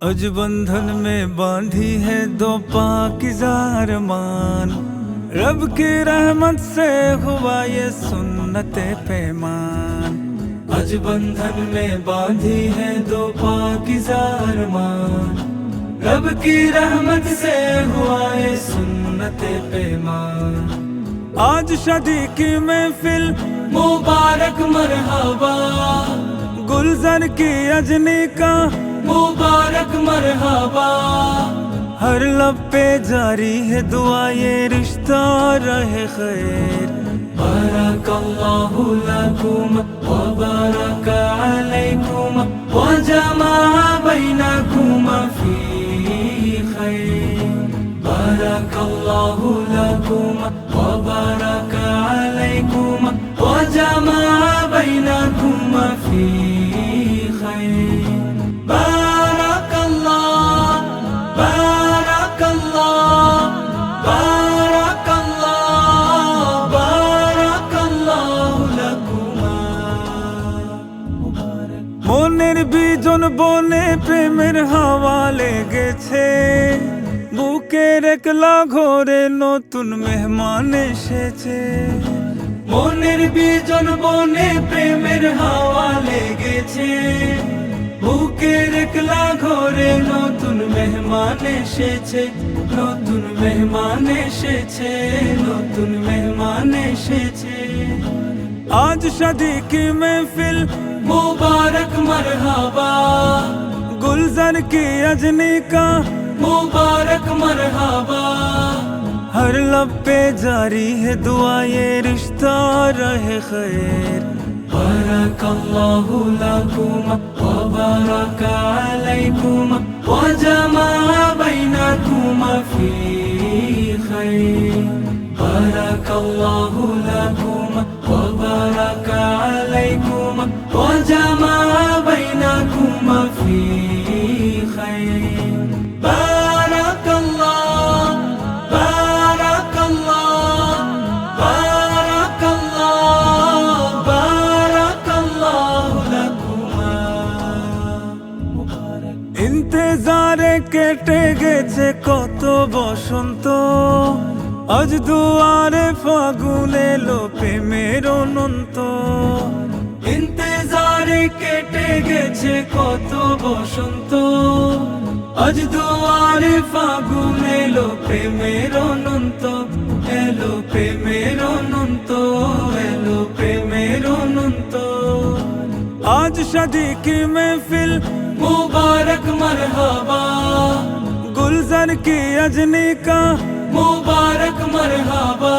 आज बंधन में बांधी है दो पाकीज़ा अरमान। रब की रहमत से हुआ ये सुन्नते पैमान। आज बंधन में बांधी है दो पाकीज़ा अरमान। रब की रहमत से हुआ ये सुन्नते पैमान। आज शादी की महफिल मुबारक मरहबा। गुलजार की अजनी का मुबारक मरहबा। हर लब पे जारी है दुआ ये रिश्ता रहे खैर। बारकल्लाहु लकुम व बारक अलैकुम व जमा बैनकुम फी खैर। बारकल्लाहु लकुम व बारक अलैकुम व जमा बैनकुम फी खैर। মনের বিজন বনে প্রেমের হাওয়া লেগেছে। বুকের একলা ঘরে নতুন মেহমান এসেছে। মনের বিজন বনে প্রেমের হাওয়া লেগেছে। বুকের একলা ঘরে নতুন মেহমান এসেছে। নতুন মেহমান এসেছে। নতুন মেহমান এসেছে। आज शादी की महफिल मुबारक मरहबा। गुलजार की अजनी का मुबारक मरहबा। हर लब पे जारी है दुआ ये रिश्ता रहे खैर। बारकल्लाहु लकुम व बारक अलैकुम व जमा बैनकुम फी खैर। बारकल्लाहु लकुम व बारक अलैकुम व जमा बैनकुम फी खैर। बारकल्लाह बारकल्लाह बारकल्लाह बारकल्लाहु लकुमा। इंतजारे केटे गेছে কত বসন্ত। আজ দুয়ারে ফাগুন এলো প্রেমের অনন্ত। ইন্তেজারে কেটে গেছে কত বসন্ত। আজ দুয়ারে ফাগুন এলো প্রেমের অনন্ত। এলো প্রেমের অনন্ত। এলো প্রেমের অনন্ত। आज शादी की महफिल मुबारक मरहबा। गुलजार की अजनी का मुबारक मरहबा।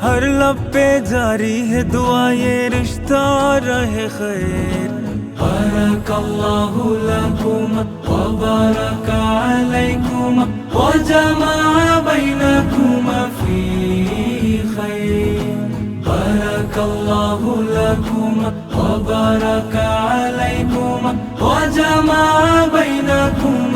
हर लब पे जारी है दुआ ये रिश्ता रहे खैर। बारकल्लाहु लकुम व बारक अलैकुम व जमा बैनकुम फी खैर। बारकल्लाहु लकुम व बारक अलैकुम व जमा बैनकुम